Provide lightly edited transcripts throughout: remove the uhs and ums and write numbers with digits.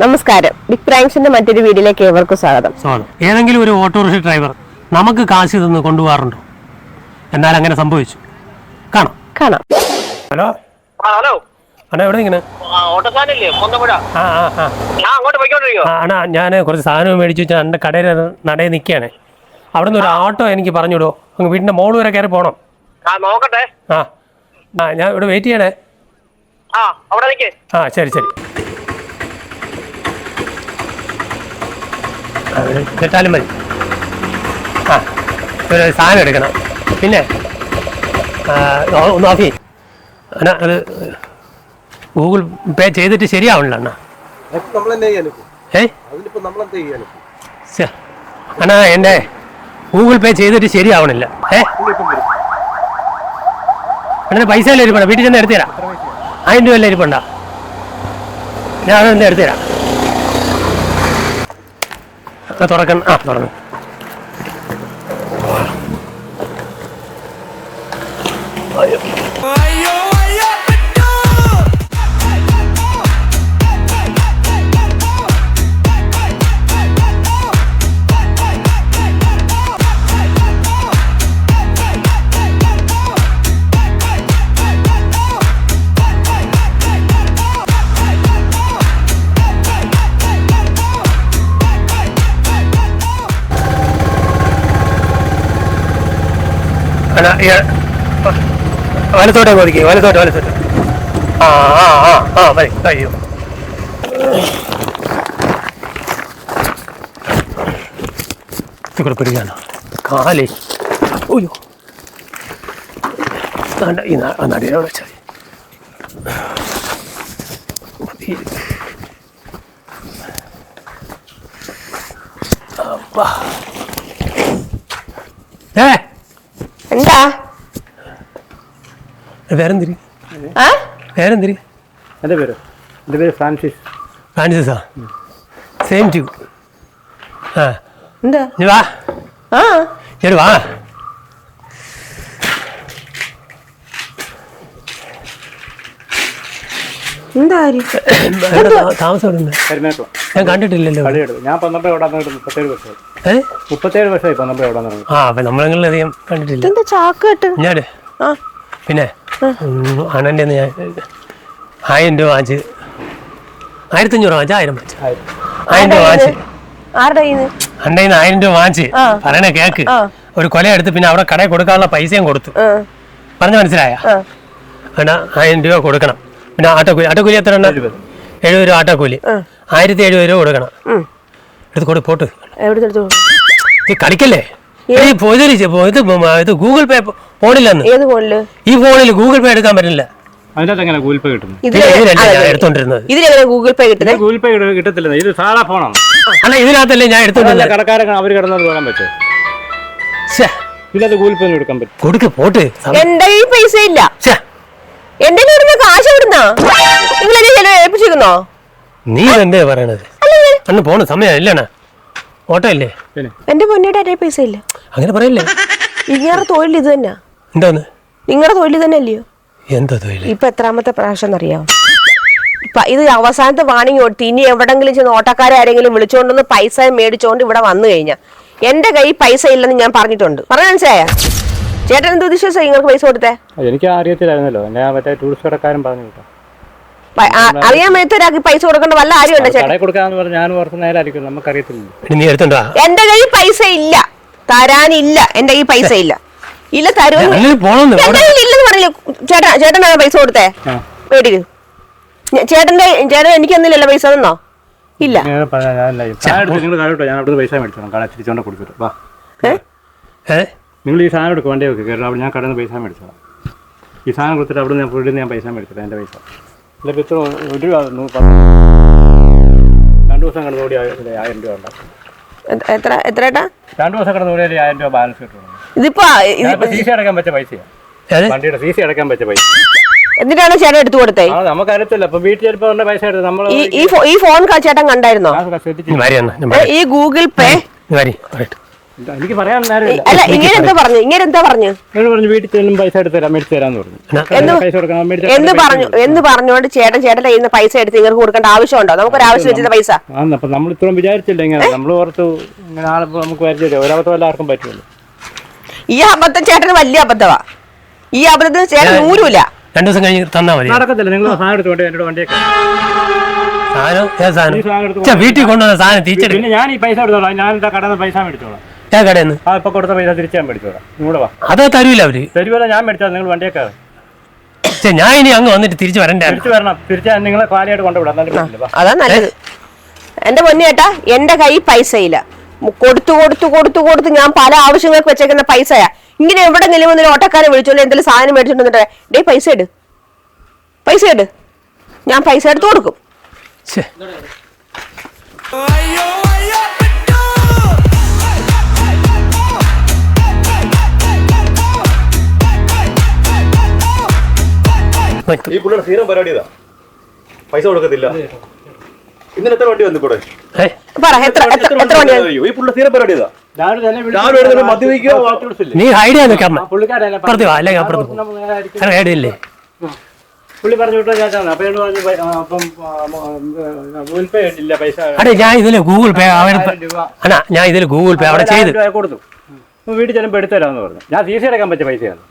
നമസ്കാരം. ബിഗ് പ്രാങ്ക്സിന്റെ മറ്റൊരു വീഡിയോയിലേക്ക് ഏവർക്കും സ്വാഗതം. ഏതെങ്കിലും ഒരു ഓട്ടോറിക്ഷ ഡ്രൈവർ നമുക്ക് കാശ് തന്ന് കൊണ്ടുപോകാറുണ്ടോ? എന്നാൽ അങ്ങനെ സംഭവിച്ചു. കാണാം. ഹലോ ഹലോ അണ്ണാ, എവിടെ ഇങ്ങനെ? അണ്ണാ, ഞാൻ കുറച്ച് സാധനം മേടിച്ചു വെച്ചാൽ എൻ്റെ കടയിൽ നടയിൽ നിൽക്കുകയാണ്. അവിടെ നിന്ന് ഒരു ഓട്ടോ എനിക്ക് പറഞ്ഞുവിടുമോ? അങ്ങ് വീടിൻ്റെ മോള് വരെ കയറി പോകണം. നോക്കട്ടെ. ഞാൻ ഇവിടെ വെയിറ്റ് ചെയ്യണേ. ശരി കേട്ടാലും മതി. ഒരു സാധനം എടുക്കണം. പിന്നെ നോക്കി അണ്ണാ, അത് ഗൂഗിൾ പേ ചെയ്തിട്ട് ശരിയാവണില്ല അണ്ണാ. അണ്ണാ, എൻ്റെ ഗൂഗിൾ പേ ചെയ്തിട്ട് ശരിയാവണില്ല. അണ്ണന് പൈസ എല്ലാം ഇരിപ്പണ്ട, വീട്ടിൽ ചെന്ന് എടുത്തുതരാം. 1000 രൂപ എല്ലാം ഇരിപ്പണ്ട, ഞാൻ അതൊന്ന് എടുത്തുതരാം. തുറക്കണം. തുറന്നു. വലത്തോട്ടെ ഒതുക്കി, വലത്തോട്ട്. മതി. അയ്യോ, ഇവിടെ പിടിക്കാനോ കാലേ? ഓയ്യോ, ഈ നടിയെ വിളിച്ചാൽ എന്താ പേരെന്തിരി? എൻ്റെ പേര് ഫ്രാൻസിസാ. Same to. എന്താ വാ. വാ. താമസം ഞാൻ കണ്ടിട്ടില്ലല്ലോ. ഞാൻ 12 വർഷമായി. അപ്പൊ നമ്മളധികം കണ്ടിട്ടില്ല. ഞാൻ പിന്നെ അണ്ണൻ്റെ ഞാൻ 1000 രൂപ വാങ്ങിച്ച്, 1500 വാങ്ങിച്ച്, 1000 വാങ്ങിച്ച്, 1000 രൂപ വാങ്ങിച്ച്. അണ്ണ 1000 രൂപ വാങ്ങിച്ച് പറയണ കേക്ക്. ഒരു കൊല എടുത്ത് പിന്നെ അവിടെ കടയിൽ കൊടുക്കാനുള്ള പൈസയും കൊടുത്തു. പറഞ്ഞു മനസ്സിലായ? അണ്ണാ 1000 രൂപ കൊടുക്കണം. പിന്നെ ആട്ടോക്കൂലി എത്ര? 70 രൂപ ആട്ടോക്കൂലി. 1070 രൂപ കൊടുക്കണം. എടുത്ത് കൊടു പോട്ട്. കളിക്കല്ലേ? ഇത് ഗൂഗിൾ പേ ഫോണില്ലെന്ന്. ഈ ഫോണിൽ ഗൂഗിൾ പേ എടുക്കാൻ പറ്റില്ല. ഗൂഗിൾ പേ കിട്ടും. എടുത്തോണ്ടിരുന്നത് ഗൂഗിൾ പേ കിട്ടത്തില്ല. ഇത് സാധാ ഫോണാണ്. അല്ല, ഇതിനകത്തല്ലേ ഞാൻ എടുത്തോണ്ടിരുന്നത്. കടക്കാരൊക്കെ അവർ കിടന്നത് കാണാൻ പറ്റും. ഗൂഗിൾ പേ എടുക്കാൻ പറ്റും. കൊടുക്ക് പോട്ട്. എന്റെ ഈ പൈസ ഇല്ല. എന്റെ കാശ് എവിടുന്നാ നിങ്ങൾ ഏൽപ്പിച്ചിരുന്നോ? നീ എന്തേ പറയണത്? അന്ന് പോണ സമയം ഇല്ലണ, ഓട്ടോ ഇല്ലേ? എന്റെ പൊന്നിയുടെ അരേ പൈസ ഇല്ല. അങ്ങനെ പറയല്ലേ. നിങ്ങളുടെ തൊഴിൽ ഇത് തന്നെ. എന്താന്ന്? നിങ്ങളുടെ തൊഴിൽ തന്നെ അല്ലയോ? എന്താ തൊഴിൽ? ഇപ്പൊ എത്രാമത്തെ പ്രാവശ്യം അറിയാമോ? ഇത് അവസാനത്തെ വാണിംഗ് കൊടുത്ത് ഇനി എവിടെങ്കിലും ചെന്ന് ഓട്ടക്കാരെ ആരെങ്കിലും വിളിച്ചോണ്ടൊന്ന് പൈസ മേടിച്ചോണ്ട് ഇവിടെ വന്നു കഴിഞ്ഞാൽ എന്റെ കൈ പൈസ ഇല്ലെന്ന് ഞാൻ പറഞ്ഞിട്ടുണ്ട്. പറഞ്ഞ മനസ്സിലായ? ചേട്ടൻ എന്ത് വിശ്വാസം നിങ്ങൾക്ക് പൈസ കൊടുത്തേ? എനിക്ക് അറിയത്തില്ലായിരുന്നല്ലോ. മറ്റേ ടൂറിസ്റ്റ് കടക്കാരൻ പറഞ്ഞു കേട്ടോ. അറിയാൻ മേത്തൊരാൾക്ക് പൈസ കൊടുക്കേണ്ട വല്ല ആരുണ്ട്? എന്റെ കൈ പൈസ ഇല്ല, തരാനില്ല. എന്റെ കൈ പൈസ ഇല്ല. ഇല്ല, തരുമെന്ന് ഇല്ലെന്ന് പറഞ്ഞില്ല. ചേട്ടനാണ് പൈസ കൊടുത്തേ? മേടിക്കും. ചേട്ടൻ എനിക്ക് തന്നില്ലല്ലോ പൈസ. തന്നോ? ഇല്ല. നിങ്ങൾ ഈ സാധനം എടുക്കും, വണ്ടി വെക്കുക. കാരണം ഞാൻ കടന്ന് പൈസ മേടിച്ചോളാം. ഈ സാധനം കൊടുത്തിട്ട് അവിടെ നിന്ന് ഞാൻ പൈസ മേടിച്ചത്. എൻ്റെ പൈസ ഇല്ല. ഇപ്പം 2 ദിവസം കടന്ന് ഓടി 1000 രൂപ ഉണ്ടാക്കും. എത്ര 2 ദിവസം കടന്ന് ഓടി 1000 രൂപ ബാലൻസ് കിട്ടും. ഇതിപ്പോ സി അടക്കാൻ പറ്റിയ പൈസയാണ്. വണ്ടിയുടെ CC അടക്കാൻ പറ്റിയ പൈസ. എന്നിട്ടാണ് ചേട്ടൻ എടുത്തു കൊടുത്തേ? നമുക്ക് അറിയത്തില്ല. ഇപ്പൊ വീട്ടിൽ ചിലപ്പോ പൈസ എടുത്ത് നമ്മൾ ഈ ഫോൺ ചേട്ടൻ കണ്ടായിരുന്നോ? ഈ ഗൂഗിൾ പേ എനിക്ക് പറയാൻ നേരമില്ല. അല്ല ഇങ്ങനെ എന്താ പറഞ്ഞു നിങ്ങൾ പറഞ്ഞു വീട്ടിൽ ചെല്ലും പൈസ എടുത്ത് തരാം, മേടിച്ച് തരാന്ന് പറഞ്ഞു. പൈസ കൊടുക്കണം എന്ന് പറഞ്ഞോണ്ട് ചേട്ടന്റെ കയ്യിൽ നിന്ന് പൈസ എടുത്ത് നിങ്ങൾക്ക് കൊടുക്കേണ്ട ആവശ്യമുണ്ടോ? നമുക്കൊരു ആവശ്യം വെച്ചിട്ട് പൈസ അപ്പൊ നമ്മൾ ഇത്രയും വിചാരിച്ചില്ല. ഇങ്ങനെ നമ്മൾ ഓർത്ത് ഇങ്ങനെ ആളെ നമുക്ക് പരിചയം ഒരബദ്ധം എല്ലാവർക്കും പറ്റുമല്ലോ. ഈ അബദ്ധം ചേട്ടന് വലിയ അബദ്ധമാ. ഈ അബദ്ധത്തിന് ചേട്ടൻ നൂരുമില്ല. 2 ദിവസം കഴിഞ്ഞ് തന്നാ മതി. നടക്കത്തില്ല. നിങ്ങൾ സാധനം എടുത്തോണ്ട് എന്നോട് വണ്ടിയൊക്കെ വീട്ടിൽ കൊണ്ടുവന്ന സാധനം തിരിച്ചെടുക്കും. പിന്നെ ഞാൻ ഈ പൈസ എടുത്തോളാം. ഞാൻ എന്താ കടന്ന് പൈസ മേടിച്ചോളാം. ഞാൻ കടയിൽ നിന്ന് ഇപ്പൊ കൊടുത്ത പൈസ തിരിച്ച് ഞാൻ മേടിച്ചോളാം. നിങ്ങളുടെ വാ. അതോ തരൂല അവര്? തരുവല്ല, ഞാൻ മേടിച്ചാൽ നിങ്ങൾ വണ്ടിയൊക്കെ ഞാൻ ഇനി അങ്ങ് വന്നിട്ട് തിരിച്ചു വരണ്ടേ? തിരിച്ചു വരണം. തിരിച്ചാൽ നിങ്ങളെ കാലിയായിട്ട് കൊണ്ടുവിടാം. അതാ നല്ലത്. എന്റെ പൊന്നേട്ടാ, എന്റെ കയ്യിൽ പൈസ ഇല്ല. കൊടുത്തു ഞാൻ പല ആവശ്യങ്ങൾക്ക് വെച്ചേക്കുന്ന പൈസയാ. ഇങ്ങനെ എവിടെങ്കിലും ഒന്നിനും ഓട്ടക്കാരെ വിളിച്ചോണ്ട് എന്തെങ്കിലും സാധനം മേടിച്ചോണ്ട് ഡേ പൈസ ഇട്, ഞാൻ പൈസ എടുത്ത് കൊടുക്കും. ഈ പുള്ളിയുടെ സ്ഥിരം പരിപാടി ഇതാ, പൈസ കൊടുക്കത്തില്ല. ഇന്നലെ എത്ര വണ്ടി വന്നു കൂടെ? എത്ര വണ്ടി? ഈ പുള്ളിയുടെ സ്ഥിരം പരിപാടി ഇതാ. നീ ഹൈഡ് ചെയ്യാൻ നിൽക്കാം. ഹൈഡ് ഇല്ലേ? പുള്ളി പറഞ്ഞു വിട്ടാ. അതെ, ഞാൻ ഇതില് ഗൂഗിൾ പേ അവിടെ ചെയ്ത് കൊടുത്തു. വീട്ടിൽ ചെല്ലുമ്പോൾ എടുത്തരാന്ന് പറഞ്ഞു. ഞാൻ സി സി അടക്കാൻ പറ്റിയ പൈസയാണ്.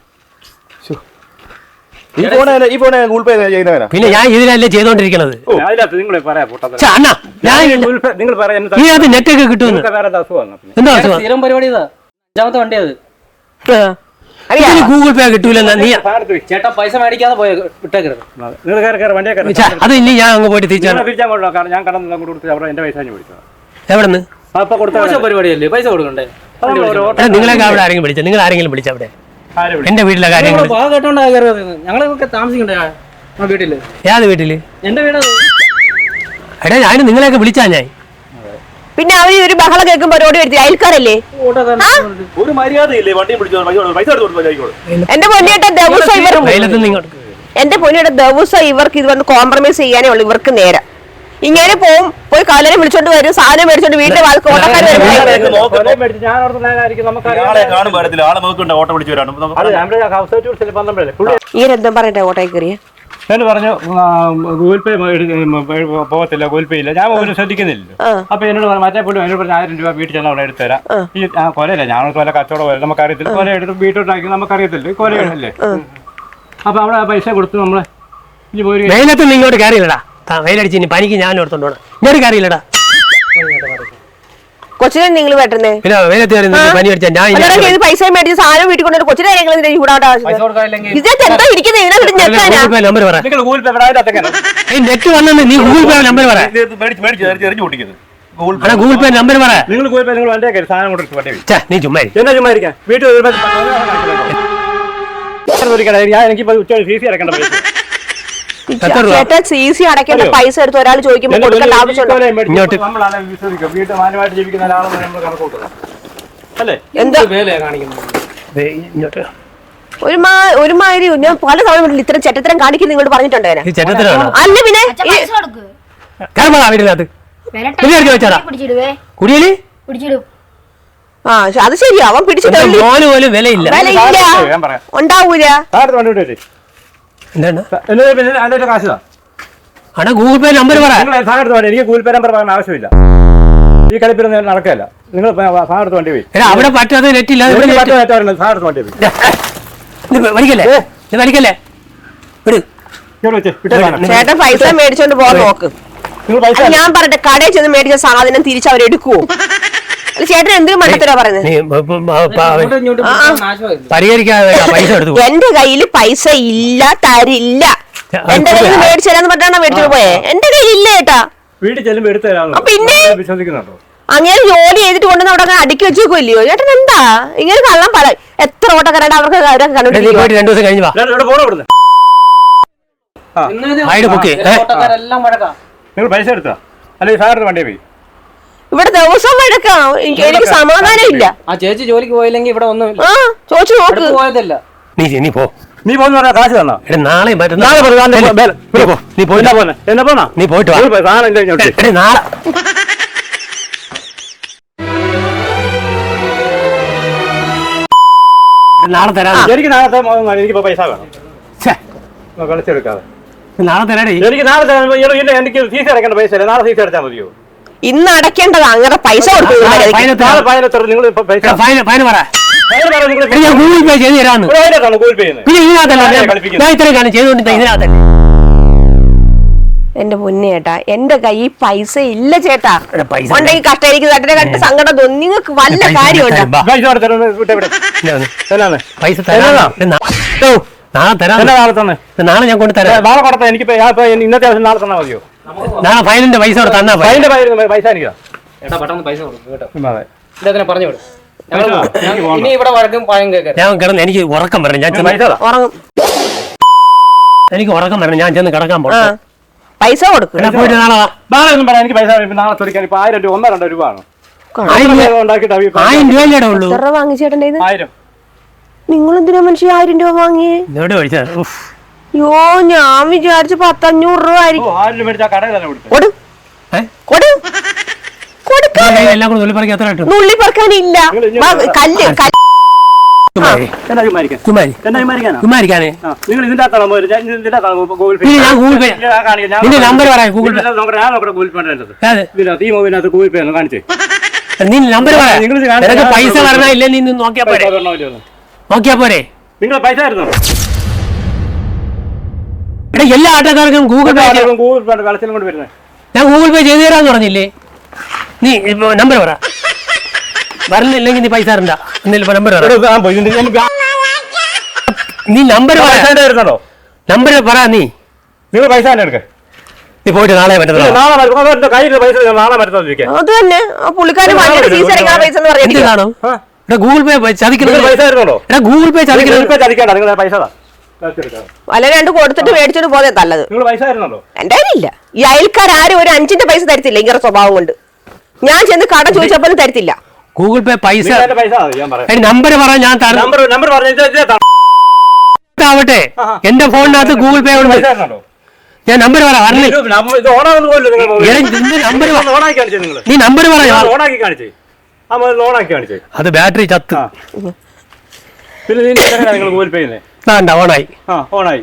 പിന്നെ ഞാൻ ഇതിലല്ലേ ചെയ്തോണ്ടിരിക്കണത്. നീ അത് നെറ്റൊക്കെ കിട്ടുമെന്ന്. എന്താ അസുഖം? പരിപാടി അഞ്ചാമത്തെ വണ്ടി അത് ഗൂഗിൾ പേ കിട്ടൂലെന്നാ നീ? ചേട്ടാ പൈസ മേടിക്കാതെ പോയ വിട്ടേക്കരുത്. അത് ഇനി ഞാൻ അങ്ങ് പോയിട്ട് തിരിച്ചു. ഞാൻ കടന്നെല്ലാം കൊടുത്ത് അവിടെ എന്റെ പൈസ എവിടെ നിന്ന് പരിപാടിയല്ലേ? പൈസ കൊടുക്കണ്ടേ? നിങ്ങളൊക്കെ അവിടെ ആരെങ്കിലും വിളിച്ച? നിങ്ങൾ ആരെങ്കിലും വിളിച്ച അവിടെ? എന്റെ വീട്ടിലെ കാര്യങ്ങൾ ഞങ്ങളൊക്കെ താമസിക്കണ്ടേ വീട്ടില്? ഏത് വീട്ടില്? എന്റെ വീട്. എടാ, ഞാൻ നിങ്ങളെയൊക്കെ വിളിച്ചാ ഞാൻ. പിന്നെ അവര് ഒരു ബഹളം കേൾക്കുമ്പോ പരിപാടി എടുത്തി അയൽക്കാരല്ലേ? ഒരു മര്യാദയില്ലേ? വണ്ടി പിടിച്ചോ, പൈസ എന്റെ പൊന്നിയേട്ട ദിവസം ഇവർക്ക് ഇത് വന്ന് കോംപ്രമൈസ് ചെയ്യാനേ ഉള്ളൂ. ഇവർക്ക് നേരം ഇങ്ങനെ പോയി കാലനെ വിളിച്ചോണ്ട് വരും, സാധനം മേടിച്ചോണ്ട് വീട്ടിൽ ഈരെന്തും പറയട്ടെ ഓട്ടോയിൽ കയറിയ ഞാൻ പറഞ്ഞു ഗൂഗിൾ പേ പോകത്തില്ല, ഗൂഗിൾ പേ ഇല്ല. ഞാൻ പോലും ശ്രദ്ധിക്കുന്നില്ല. അപ്പൊ എന്നോട് മറ്റേ പോലും എന്നോട് പറഞ്ഞ 1000 രൂപ വീട്ടിൽ ചെന്നാൽ അവിടെ എടുത്തുതരാം. ഈ കൊലയില്ല, ഞാൻ കൊല കച്ചവടം പോലെ നമുക്കറിയത്തില്ല. കൊല എടുത്ത് വീട്ടോട്ടാക്കി നമുക്കറിയത്തില്ല, കൊലയല്ലേ. അപ്പൊ അവിടെ പൈസ കൊടുത്ത് നമ്മള് വെയിലത്ത് ഇങ്ങോട്ട് കയറിയില്ലടാ. വെയിലടിച്ച് ഇനി പനിക്ക് ഞാൻ ഓർത്തോണ്ട് പോണം. ഇങ്ങോട്ട് കയറിയില്ലടാ. കൊച്ചിനെ നിങ്ങൾ വെട്ടുന്നേ പനി അടിച്ചാ ഞാൻ പൈസ മേടിച്ച് സാധനം വീട്ടിൽ കൊണ്ടു കൊച്ചിനെ നമ്പർ പറ. നെറ്റ് വന്നു. നീ ഗൂഗിൾ പേ നമ്പർ പറ. ഗൂഗിൾ പേ നമ്പർ പറ. നിങ്ങൾ ഗൂഗിൾ പേ നിങ്ങൾ വണ്ടിയൊക്കെ സാധനം കൊടുത്ത് നീ ചുമ്മാ എന്നാ ചുമ്മാ ഇരിക്കാം. വീട്ടിൽ എനിക്കിപ്പോ ഉച്ച ഫീസ് അടക്കേണ്ട പൈസ ചേട്ടൻ സി സി അടയ്ക്കേണ്ട പൈസ എടുത്ത് ഒരാൾ ചോദിക്കുമ്പോൾ കൊടുക്കേണ്ട ആവശ്യമുണ്ടോ? ഒരുമാതിരി ഞാൻ പല തവണ ഇത്തരം ചെറ്റത്തരം കാണിക്കുന്ന നിങ്ങളോട് പറഞ്ഞിട്ടുണ്ടോ? അല്ല പിന്നെ അത് ശരിയാ, അവൻ പിടിച്ചിട്ട് വിലയില്ല ഉണ്ടാവൂല. ഗൂഗിൾ പേ നമ്പർ പറ. എനിക്ക് ഗൂഗിൾ പേ നമ്പർ പറയാൻ ആവശ്യമില്ല. ഈ കളിപ്പിൽ നടക്കല്ല. നിങ്ങൾ സാധനം വണ്ടി പോയി അവിടെ പറ്റാതെ നെറ്റില്ല. ചേട്ടൻ പൈസ മേടിച്ചോണ്ട് പോകാൻ നോക്ക്. ഞാൻ പറഞ്ഞ കടയിൽ ചെന്ന് മേടിച്ച സാധനം തിരിച്ച് അവരെടുക്കുവോ? ചേട്ടൻ എന്തിനും മണ്ടത്തരാ പറയുന്നത്? എന്റെ കയ്യിൽ പൈസ ഇല്ല, തരില്ല. എന്റെ കയ്യിൽ മേടിച്ചു തരാന്ന് പറഞ്ഞാണ് മേടിച്ചോണ്ട് പോയേ. എന്റെ കയ്യിൽ ഇല്ല ചേട്ടാ. വീട്ടിൽ ചെല്ലുമ്പോ എടുത്തു തരാം. പിന്നെ അങ്ങനെ ജോലി ചെയ്തിട്ട് കൊണ്ടുവന്ന് അവിടെ അടുക്കി വെച്ചേക്കുമല്ലയോ ചേട്ടൻ? എന്താ ഇങ്ങനെ കള്ളം പറ. എത്ര ഓട്ടക്കാരായിട്ട് അവർക്ക് കണ്ടുപിടിക്കും. 2 ദിവസം കഴിഞ്ഞു നിങ്ങൾ പൈസ എടുത്താ അല്ലെങ്കിൽ സാറിന് വണ്ടി പോയി ഇവിടെ ദിവസം വഴക്കാം. എനിക്ക് സമാധാനം ഇല്ല. ആ ചേച്ചി ജോലിക്ക് പോയില്ലെങ്കിൽ ഇവിടെ ഒന്നും ചോദിച്ചു നോക്ക്. പോയതല്ല. നീ പോ. നീ പോന്ന് പറഞ്ഞാൽ കാശ് തന്നോ? നാളെ നീ പോയിട്ട് നാളെ നാളെ തരാം. എനിക്ക് നാളത്തെ എനിക്കിപ്പോ പൈസ വേണം. കളിച്ചെടുക്കാതെ നാളെ തരാടേ. എനിക്ക് നാളെ എനിക്ക് ഫീസ് അടക്കേണ്ട പൈസ നാളെ ഫീസ് അടച്ചാൽ മതിയോ? ഇന്ന് അടയ്ക്കേണ്ടതാ, അങ്ങനെ പൈസ കൊടുത്തു. നാളെ ഫൈനെത്ര നിങ്ങൾ പൈസ ഫൈൻ പറ. ഞാൻ ഗൂഗിൾ പേ ചെയ്ത് തരാന്ന്. ഗൂഗിൾ പേ ചെയ്യുന്നത് പിന്നെ ഇതിനകത്തല്ല ഞാൻ ഇത്രയും ചെയ്തുകൊണ്ട് ഇതിനകത്തല്ലേ. എന്റെ പൊന്നു ചേട്ടാ, എന്റെ കയ്യിൽ പൈസ ഇല്ല ചേട്ടാ. പൈസ ഉണ്ടെങ്കിൽ കഷ്ടമായിരിക്കും, തട്ടിനെ കണ്ട് സങ്കടം തോന്നി. നിങ്ങൾക്ക് വല്ല കാര്യമുണ്ടോ? പൈസ തരാം. നാളെ തരാം. നാളെ ഞാൻ കൊണ്ട് തരാം. നാളെ കൊടുത്താൽ എനിക്ക് ഇന്നത്തെ ദിവസം നാളെ തന്നാൽ മതിയോ? നാളെ ഫൈനിന്റെ പൈസ തന്നാ ഫൈനിന്റെ പൈസ എനിക്ക് ചേട്ടാ പെട്ടെന്ന് പൈസ കൊടുക്കും കേട്ടോ. ഇദ്ദേഹത്തിനെ പറഞ്ഞു വിടും. ഇനി ഇവിടെ വഴക്കും പഴം കേൾക്കാം. ഞാൻ കിടന്ന് എനിക്ക് ഉറക്കം വരണം. ഞാൻ ഉറങ്ങും. എനിക്ക് ഉറക്കം വരണം. ഞാൻ ചെന്ന് കിടക്കാൻ പോകണം. പൈസ കൊടുക്കും. പോയിട്ട് നാളെ നാളെ ഒന്നും പറയാം. എനിക്ക് പൈസ നാളെ ചോദിക്കാൻ ഇപ്പൊ 1000 രൂപ 1-2 രൂപ ആണ്. 1000 രൂപയല്ലേ ഉള്ളൂ. എത്ര വാങ്ങിച്ചേട്ടൻ്റെ 1000. നിങ്ങൾ എന്തിനാ മനുഷ്യ 1000 രൂപ വാങ്ങിയേ? എവിടെ മേടിച്ചാ? യോ, ഞാൻ വിചാരിച്ച 500 രൂപ ആയിരിക്കും. 1000 രൂപ മേടിച്ചാൽ കടയിൽ തന്നെ കൊടുത്തു. കൊടു കൊടു കൊടുക്കാൻ എല്ലാം കൂടെ നുള്ളിപ്പറക്കി എത്ര കിട്ടും? നുള്ളി പറക്കാനില്ല. കല്ല് കുമാരിക്കാനേ നിങ്ങൾ ഇതിന്റെ ഗൂഗിൾ പേ ഞാൻ ഗൂഗിൾ പേ നിന്റെ നമ്പർ പറയാം. ഗൂഗിൾ പേ ഗൂഗിൾ പേ ഈ മൊബൈലിനകത്ത് ഗൂഗിൾ പേ ഒന്ന് കാണിച്ചേ. നീ നമ്പർ പറയാം. നിനക്ക് പൈസ വരണ ഇല്ല, നീ നോക്കിയാ പോരെ. നോക്കിയാ പോരെ. നിങ്ങൾ പൈസ ആയിരുന്നോ? എടാ എല്ലാ ആട്ടക്കാർക്കും ഗൂഗിൾ പേ ഗൂഗിൾ പേ കളച്ചിലും കൊണ്ട് വരുന്നത്. ഞാൻ ഗൂഗിൾ പേ ചെയ്തു തരാന്ന് പറഞ്ഞില്ലേ? നീ നമ്പർ പറ. വരണില്ലെങ്കിൽ നീ പൈസ തരണ്ട. നമ്പർ പറ. നീ നമ്പർ പറ. നമ്പർ പറ. നീ നിങ്ങൾ പൈസ തന്നെ എടുക്ക. നീ പോയിട്ട് നാളെ പറ്റുന്നത്. നാളെ കയ്യിൽ പൈസ നാളെ പറ്റുന്ന അത് തന്നെ പുള്ളിക്കാരൻ ഫീസ് അടയ്ക്കാൻ പൈസ എന്ന് എന്ത് കാണും? ഗൂഗിൾ പേ ചതിക്കുന്നത്. പൈസ ആയിരുന്നോ? ഗൂഗിൾ പേ ചതിക്കുന്നത് ചതിക്കണ്ട. നിങ്ങൾ പൈസ വല്ല 2 കൊടുത്തിട്ട് മേടിച്ചോണ്ട് പോതെ നല്ലത്. നിങ്ങൾ പൈസ ആയിരുന്നോ? എന്റെ കയ്യിലില്ല. ഈ അയൽക്കാരും ഒരു 5ന്റെ പൈസ തരത്തില്ല. ഇങ്ങനെ സ്വഭാവം കൊണ്ട് ഞാൻ ചെന്ന് കട ചോദിച്ചപ്പോഴും തരത്തില്ല. ഗൂഗിൾ പേ പൈസ പൈസ നമ്പർ പറ. ഞാൻ നമ്പർ ആവട്ടെ. എന്റെ ഫോണിനകത്ത് ഗൂഗിൾ പേ ഉണ്ട്. ഞാൻ നമ്പർ പറ. നീ നമ്പർ പറ. അത് ബാറ്ററി ചത്ത്. നിങ്ങൾ ഗൂഗിൾ പേ ഓണായി. ഓണായി.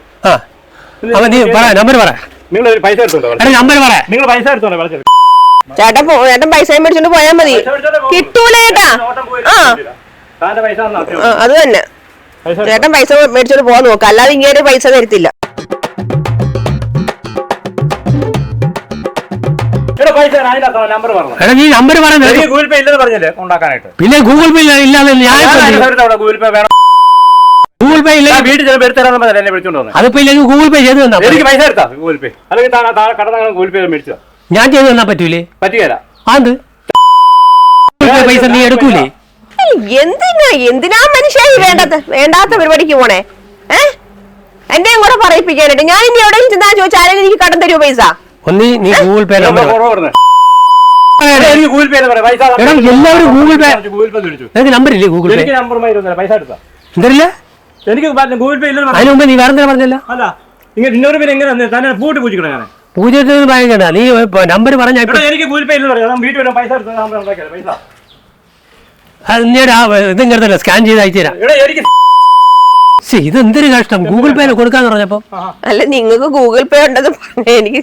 അപ്പൊ നീ പറ. നമ്പർ പറ. നിങ്ങൾ പൈസ എടുത്തോണ്ടോ? നമ്പർ പറ. നിങ്ങൾ പൈസ എടുത്തോണ്ടോ? ചേട്ടൻ പൈസ മേടിച്ചോണ്ട് പോയാൽ മതി. കിട്ടൂല ചേട്ടാ. അത് തന്നെ. ചേട്ടൻ പൈസ മേടിച്ചോണ്ട് പോകാൻ നോക്കാം, അല്ലാതെ ഇങ്ങനെ പൈസ തരത്തില്ല. നീ നമ്പർ പറ. ഗൂഗിൾ പേ ഇല്ലെന്ന് പറഞ്ഞല്ലേ ഉണ്ടാക്കാനായിട്ട്? പിന്നെ ഗൂഗിൾ പേ ഇല്ലാതെ ഗൂഗിൾ പേ വേണം. ഗൂഗിൾ പേ ഇല്ല. വീട്ടിൽ ചിലപ്പോൾ എടുത്തരാന്ന് എന്നെ വിളിച്ചോണ്ട് വന്നത്. അതിപ്പോ ഇല്ലെങ്കിൽ ഗൂഗിൾ പേ ചെയ്ത് തന്നാ. എനിക്ക് പൈസ എടുത്താ ഗൂഗിൾ പേ, അല്ലെങ്കിൽ കട ഗൂഗിൾ പേ മേടിച്ചതാ. ഞാൻ ചെയ്ത് തന്നാ പറ്റൂലേ? പറ്റുകയല്ല. അത് പൈസ നീ എടുക്കൂലേ? എന്തിനാ മനുഷ്യ വേണ്ടാത്ത പരിപാടിക്ക് പോണേ? എന്റെയും കൂടെ പറയിപ്പിക്കാനായിട്ട്. ഞാൻ ഇനി എവിടെയും ചെന്നാ ചോദിച്ചാലും എനിക്ക് കടം തരുമോ പൈസ? ഒന്നി നീ ഗൂഗിൾ പേ നമ്പർ എനിക്ക് ഗൂഗിൾ പേ എല്ലാവരും ഗൂഗിൾ പേ. നിനക്ക് നമ്പർ ഇല്ലേ ഗൂഗിൾ പേ? എനിക്ക് നമ്പർ പൈസ എടുത്താ. എന്തല്ല എനിക്ക് ഗൂഗിൾ പേ ഇല്ലെന്ന്. അതിന് മുമ്പ് നീ വേറെ പറഞ്ഞല്ലോ. അല്ല ഇങ്ങനെ ഇന്നൊരു പേര് എങ്ങനെ തന്നെ പൂട്ടി പൂജിക്കണേ? ഞാൻ പൂജ്യത്തിന് ഭയങ്കര നീ നമ്പർ പറഞ്ഞ എനിക്ക് ഗൂഗിൾ പേ ഇല്ലെന്ന് പറയാം. വീട്ടിൽ വരാൻ പൈസ എടുത്താൽ പൈസ ഇതിങ്ങനല്ല സ്കാൻ ചെയ്ത് അയച്ചു തരാം. ഇത് എന്തൊരു കഷ്ടം. ഗൂഗിൾ പേ കൊടുക്കാന്ന് പറഞ്ഞപ്പോ. അല്ല നിങ്ങൾക്ക് ഗൂഗിൾ പേ ഉണ്ടെന്ന് പറഞ്ഞ എനിക്ക്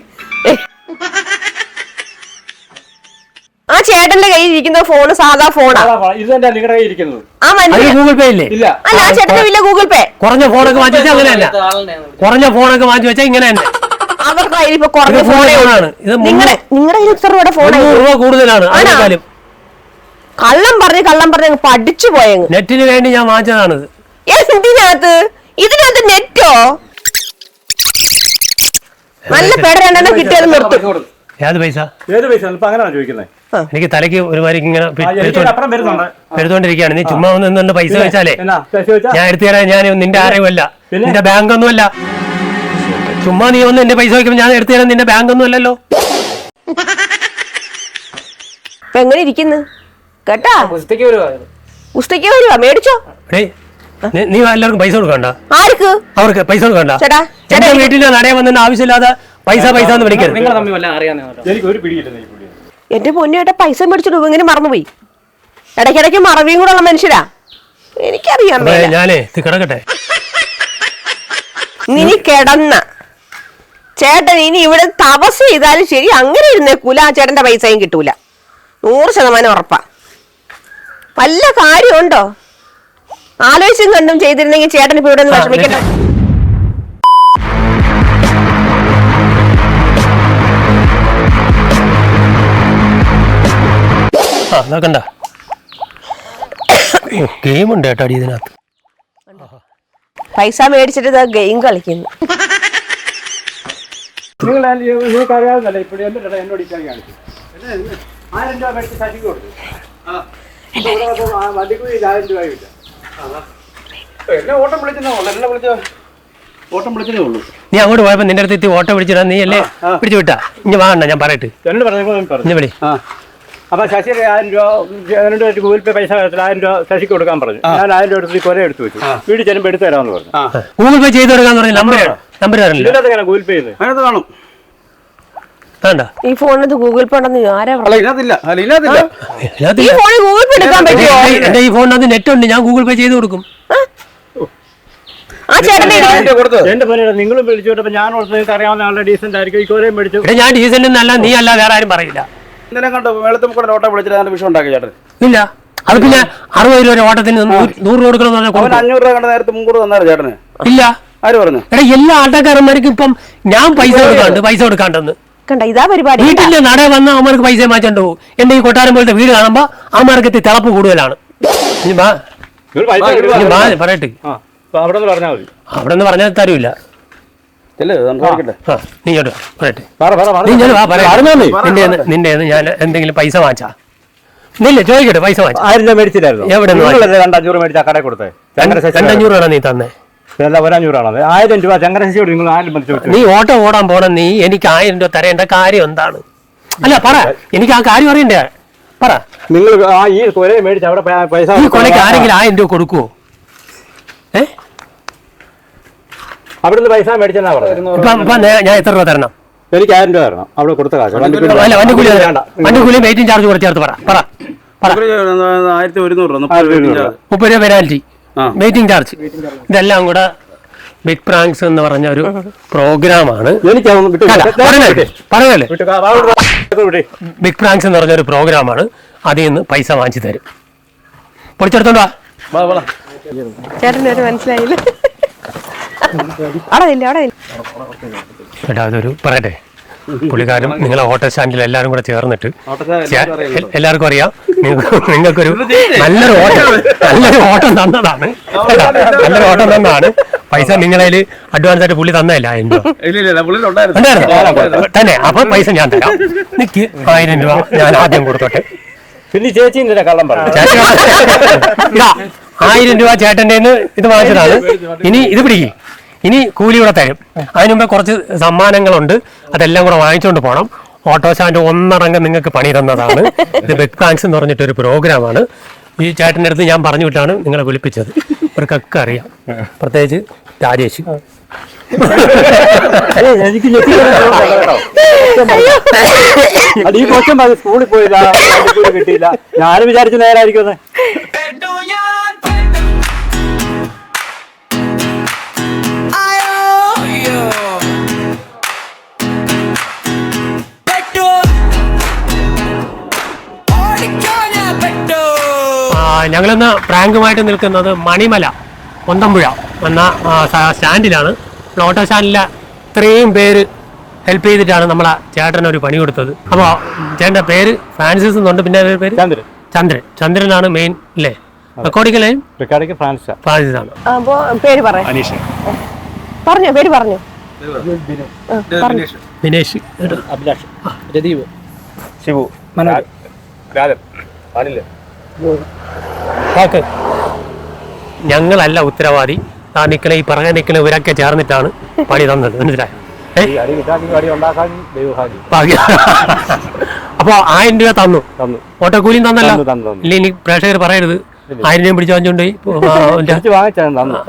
ആ ചേട്ടന്റെ കയ്യിൽ ഇരിക്കുന്ന ഫോണ് സാധാ ഫോണാ. ഗൂഗിൾ പേ ഇല്ലേ? അല്ല ആ ചേട്ടന്റെ ഇല്ല ഗൂഗിൾ പേ. കുറഞ്ഞ ഫോണൊക്കെ മാറ്റി വെച്ചാൽ അങ്ങനെയല്ല. കുറഞ്ഞ ഫോണൊക്കെ മാറ്റി വെച്ചാൽ ഇങ്ങനെ തന്നെ. അവരുടെ കയ്യിൽ ഇപ്പൊ കുറഞ്ഞ ഫോണാണ്. നിങ്ങളുടെ കയ്യിൽ എത്ര രൂപയുടെ ഫോൺ? 300 രൂപ കൂടുതലാണ്. അതിനേക്കാളും കള്ളം പറഞ്ഞ് പഠിച്ചു പോയെങ്കിൽ. നെറ്റിന് വേണ്ടി ഞാൻ വാങ്ങിച്ചതാണിത്. എന്തിനകത്ത്? ഇതിനകത്ത് നെറ്റോ? നല്ല പേട 2 കിട്ടിയത് നിർത്തും. ഏത് പൈസ? ഏത് പൈസ? അങ്ങനെയാണ് ചോദിക്കുന്നത്. എനിക്ക് തലയ്ക്ക് ഒരുമാതിരി ഇങ്ങനെ പെരുത്തോണ്ടിരിക്കുകയാണ്. നീ ചുമ്മാ ഒന്ന് പൈസ വെച്ചാലേ ഞാൻ എടുത്തു തരാൻ. ഞാൻ നിന്റെ ആരെയുമല്ല, നിന്റെ ബാങ്ക് ഒന്നുമല്ല. ചുമ്മാ നീ ഒന്ന് എന്റെ പൈസ വയ്ക്കുമ്പോൾ ഞാൻ എടുത്തു തരാൻ നിന്റെ ബാങ്ക് ഒന്നും അല്ലല്ലോ. ഇപ്പൊ എങ്ങനെ ഇരിക്കുന്നു കേട്ടാ? ഉസ്തയ്ക്ക് വരുവാ. മേടിച്ചോ. നീ എല്ലാവർക്കും പൈസ കൊടുക്കണ്ട. ആർക്ക്? അവർക്ക് പൈസ കൊടുക്കണ്ട. എന്റെ വീട്ടിൽ നടയെ വന്നിട്ട് ആവശ്യമില്ലാതെ പൈസ എന്ന് വിളിക്കരുത്. എന്റെ പൊന്നു ചേട്ടാ പൈസ മേടിച്ചിട്ട് ഇങ്ങനെ മറന്നുപോയി. ഇടയ്ക്കിടയ്ക്ക് മറവിയും കൂടെ ഉള്ള മനുഷ്യരാ. എനിക്കറിയാൻ മേല. ഞാനേ ഇത് കിടക്കട്ടെ. ഇനി കിടന്ന ചേട്ടൻ ഇനി ഇവിടെ തപസ് ചെയ്താലും ശരി അങ്ങനെ ഇരുന്നേക്കൂല. ആ ചേട്ടന്റെ പൈസയും കിട്ടൂല. 100% ഉറപ്പാ. വല്ല കാര്യമുണ്ടോ? ആലോചിച്ചും കണ്ടും ചെയ്തിരുന്നെങ്കിൽ ചേട്ടൻ ഇപ്പൊ ഇവിടെ നിന്ന് വിഷമിക്കണ്ട. കണ്ട ഗെയിമുണ്ട് കേട്ടോ അടി ഇതിനകത്ത്. പൈസ മേടിച്ചിട്ട് ഗെയിം കളിക്കുന്നു. നിങ്ങൾക്ക് അറിയാവുന്നല്ല ഇപ്പോൾ എന്നോട് ഇറ്റാൻ കാണിച്ചു 1000 രൂപ മേടിച്ച് ശശിക്ക് കൊടുത്തു. വണ്ടിക്കൂലി 1000 രൂപയില്ല. എന്നെ ഓട്ടം വിളിച്ചതേ ഉള്ളൂ. നീ അങ്ങോട്ട് പോയപ്പോ നിന്റെ അടുത്ത് എത്തി ഓട്ടോ പിടിച്ചിടാ. നീ അല്ലേ പിടിച്ചു വിട്ടാ? ഇനി വാങ്ങണ്ട, ഞാൻ പറയട്ടെ. എന്നോട് പറഞ്ഞു വിളി. അപ്പൊ ശശി 1000 രൂപ ഗൂഗിൾ പേ പൈസ 1000 രൂപ ശശിക്ക് കൊടുക്കാൻ പറഞ്ഞു. ഞാൻ 1000 രൂപ എടുത്ത് കൊല എടുത്ത് വെച്ചു. വീട്ടിൽ ചെല്ലുമ്പോൾ എടുത്തു തരാമെന്ന് പറഞ്ഞു. ഗൂഗിൾ പേ ചെയ്ത് കൊടുക്കാന്ന് പറഞ്ഞു. നമ്പർ തരണില്ല. ഗൂഗിൾ പേ ചെയ്ത് അതിനകത്ത് കാണും. വേണ്ട ഈ ഫോണിനകത്ത് ഗൂഗിൾ പേ ഉണ്ടെന്ന് ആരാ അല്ല ഇതിനകത്തില്ല. ഈ ഫോണിൽ ഗൂഗിൾ പേ എടുക്കാൻ പറ്റുമോ? എന്റെ ഈ ഫോണിനകത്ത് നെറ്റ് ഉണ്ട്, ഞാൻ ഗൂഗിൾ പേ ചെയ്ത് കൊടുക്കും. ആ ചേട്ടനെ എന്റെ പോലെ നിങ്ങളും വിളിച്ചോട്ടപ്പോ ഞാൻ നിങ്ങൾക്ക് അറിയാവുന്ന ആളുടെ ഡീസന്റ് ആയിരിക്കും. ഈ കൊലയും മേടിച്ചു. ഞാൻ ഡീസന്റ് എന്നല്ല, നീ അല്ല, വേറെ ആരും പറയില്ല. ഇന്നലെ കണ്ടോ വെളുത്തും കൂടെ ഓട്ടം വിളിച്ചിട്ട് വിഷയം ഉണ്ടാക്കി ചേട്ടൻ. ഇല്ല, അത് പിന്നെ 60 രൂപ ഓട്ടത്തിന് 100 കൊടുക്കണം. 500 രൂപ കണ്ട നേരത്തെ മുൻകൂർ തന്നാലും ചേട്ടന്. ഇല്ല, ആര് പറഞ്ഞു? എടാ എല്ലാ ആട്ടക്കാരന്മാർക്കും ഇപ്പം ഞാൻ പൈസ കൊടുക്കാണ്ടെന്ന് കണ്ട ഇതാ പരിപാടി. വീട്ടിന്റെ നട വന്ന അവന്മാർക്ക് പൈസ മാറ്റണ്ടോ? എന്റെ ഈ കൊട്ടാരം പോലത്തെ വീട് കാണുമ്പോ അവന്മാർക്ക് തിളപ്പ് കൂടുതലാണ്. പറയട്ടെ, അവിടെ നിന്ന് പറഞ്ഞാൽ മതി. അവിടെ നിന്ന് പറഞ്ഞാൽ തരൂല്ല. നിന്റെ ഞാൻ എന്തെങ്കിലും പൈസ വാങ്ങിച്ചാ? നില്ല ചോദിക്കട്ടെ, പൈസ വാങ്ങിച്ചാ? 1000 രൂപ മേടിച്ചില്ലായിരുന്നു. എവിടെ 200 മേടിച്ചാ കടയിൽ കൊടുത്തേ. 200 രൂപ നീ തന്നെ? 100 ആണത്. 1000 രൂപ ചങ്ങരശേഷിയോട് നിങ്ങൾ 1000 ബന്ധിച്ചു. നീ ഓട്ടോ ഓടാൻ പോണ നീ എനിക്ക് 1000 രൂപ തരേണ്ട കാര്യം എന്താണ്? അല്ല പറ, എനിക്ക് ആ കാര്യം അറിയണ്ടേ? പറ. നിങ്ങൾ ഈ കൊല മേടിച്ച് അവിടെ പൈസ ഈ കൊലയ്ക്ക് ആരെങ്കിലും 1000 രൂപ കൊടുക്കുവോ? അവിടുന്ന് പൈസ മേടിച്ചെന്നാ പറഞ്ഞത്. ഞാൻ എത്ര രൂപ തരണം? എനിക്ക് 1000 രൂപ തരണം. അവിടെ കൊടുത്ത കാശ്. വണ്ടിക്കൂലി വെയിറ്റിംഗ് ചാർജ് കൂടെ ചേർത്ത് പറ. 1100 രൂപ 30 രൂപ പെനാൽറ്റി, വെയിറ്റിംഗ് ചാർജ്, ഇതെല്ലാം കൂടെ ബിഗ് പ്രാങ്ക്സ് എന്ന് പറഞ്ഞ ഒരു പ്രോഗ്രാമാണ്. പറഞ്ഞല്ലേ, ബിഗ് പ്രാങ്ക്സ് എന്ന് പറഞ്ഞ ഒരു പ്രോഗ്രാമാണ്. അതിൽ നിന്ന് പൈസ വാങ്ങിച്ചു തരും. പൊളിച്ചെടുത്തോണ്ടാ ചേട്ടനൊരു മനസ്സിലായില്ല. ചേട്ടാ അതൊരു പറയട്ടെ, പുള്ളിക്കാരും നിങ്ങളെ ഓട്ടോ സ്റ്റാൻഡിൽ എല്ലാവരും കൂടെ ചേർന്നിട്ട് എല്ലാവർക്കും അറിയാം നിങ്ങൾക്കൊരു നല്ലൊരു ഓട്ടം തന്നതാണ്. നല്ലൊരു ഓട്ടം തന്നതാണ്. പൈസ നിങ്ങളതിൽ അഡ്വാൻസ് ആയിട്ട് പുള്ളി തന്നതല്ല 1000 രൂപ തന്നെ. അപ്പൊ പൈസ ഞാൻ തരാം. നിക്ക് 1000 രൂപ ഞാൻ ആദ്യം കൊടുത്തോട്ടെ. പിന്നെ ചേച്ചി കള്ളം പറഞ്ഞു. 1000 രൂപ ചേട്ടൻ്റെ ഇത് വാങ്ങിച്ചതാണ്. ഇനി ഇത് പിടിക്കും. ഇനി കൂലി കൂടെ തരും. അതിന് മുമ്പേ കുറച്ച് സമ്മാനങ്ങളുണ്ട്, അതെല്ലാം കൂടെ വാങ്ങിച്ചുകൊണ്ട് പോകണം. ഓട്ടോ സ്റ്റാൻഡ് ഒന്നടങ്കം നിങ്ങൾക്ക് പണി തന്നതാണ്. ഇത് ബിഗ് പ്രാങ്ക്സ് എന്ന് പറഞ്ഞിട്ടൊരു പ്രോഗ്രാമാണ്. ഈ ചേട്ടൻ്റെ അടുത്ത് ഞാൻ പറഞ്ഞു വിട്ടാണ് നിങ്ങളെ വിളിപ്പിച്ചത്. ഇവർക്കൊക്കെ അറിയാം, പ്രത്യേകിച്ച് രാജേഷ്. ഈ കൊച്ചം സ്കൂളിൽ പോയില്ല, കിട്ടിയില്ല. ഞാനും വിചാരിച്ചു നേരായിരിക്കും. ഞങ്ങളിന്ന് പ്രാങ്കുമായിട്ട് നിൽക്കുന്നത് മണിമല പൊന്തമ്പുഴ എന്ന സ്റ്റാൻഡിലാണ്. ഓട്ടോ സ്റ്റാൻഡിലെ ഇത്രയും പേര് ഹെൽപ്പ് ചെയ്തിട്ടാണ് നമ്മളെ ചേട്ടനൊരു പണി കൊടുത്തത്. അപ്പോൾ ചേട്ടൻ്റെ പേര് ഫ്രാൻസിസ് എന്നുണ്ട്, പിന്നെ പേര് ചന്ദ്രനാണ് മെയിൻ അല്ലേ? റെക്കോർഡിംഗ് ഫ്രാൻസിസ് ആണ്. ദിനേശ്, അഭിലാഷ്, രദീപ്, ശിവു, ഞങ്ങളല്ല ഉത്തരവാദി. ആ നിൽക്കണ ഈ പറഞ്ഞ നിൽക്കണ ഇവരൊക്കെ ചേർന്നിട്ടാണ് പണി തന്നത്. മനസ്സിലായോ? അപ്പൊ 1000 രൂപ തന്നു. ഓട്ടോക്കൂലിയും തന്നല്ലോ. ഇല്ല, ഇനി പ്രേക്ഷകർ പറയരുത് 1000 രൂപ പിടിച്ചു വാങ്ങിച്ചോണ്ട്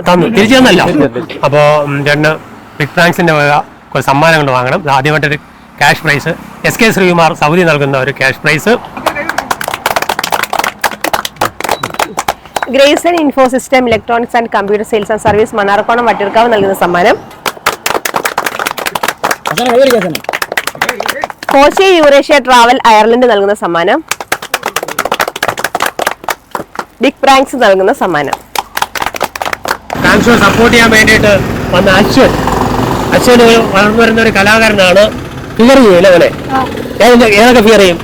തന്നു, തിരിച്ചു തന്നല്ലോ. അപ്പോ ചേട്ടന് ബിഗ് പ്രാങ്ക്സിന്റെ വക കുറച്ച് സമ്മാനങ്ങൾ വാങ്ങണം. ആദ്യമായിട്ടൊരു cash prize, SK Sreekumar Saudi നൽകുന്ന ഒരു cash prize. Grayson infosystem electronics and computer sales and service Mannarkonam Vattiyoorkavu നൽകുന്ന സമ്മാനം. കോശി യൂറേഷ്യ ട്രാവൽ അയർലൻഡ് നൽകുന്ന സമ്മാനം. ബിഗ് പ്രാങ്ക്സ് നൽകുന്ന സമ്മാനം. പ്രാങ്ക്സ് സപ്പോർട്ട് ചെയ്യാൻ വേണ്ടിയിട്ട് വന്ന അശ്വൻ വളർന്നു വരുന്ന ഒരു കലാകാരനാണ്. ഫിഗർ ചെയ്യൂല പോലെ ഏതൊക്കെ ഫിഗർ ചെയ്യും?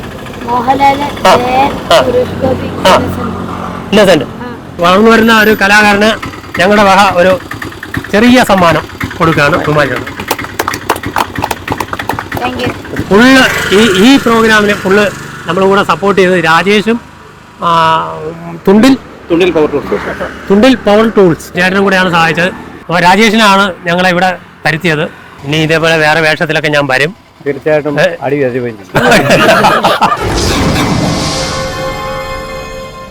ഇന്നസെന്റ് വളർന്നു വരുന്ന ഒരു കലാകാരന് ഞങ്ങളുടെ വക ഒരു ചെറിയ സമ്മാനം കൊടുക്കുകയാണ്. ഫുള്ള് ഈ പ്രോഗ്രാമിന് ഫുള്ള് നമ്മുടെ കൂടെ സപ്പോർട്ട് ചെയ്തത് രാജേഷും തുണ്ടിൽ പവർ ടൂൾസ് ചേട്ടനും കൂടെയാണ് സഹായിച്ചത്. അപ്പോൾ രാജേഷിനാണ് ഞങ്ങളെ ഇവിടെ വരുത്തിയത്. ഇനി ഇതേപോലെ വേറെ വേഷത്തിലൊക്കെ ഞാൻ വരും. തീർച്ചയായിട്ടും അടി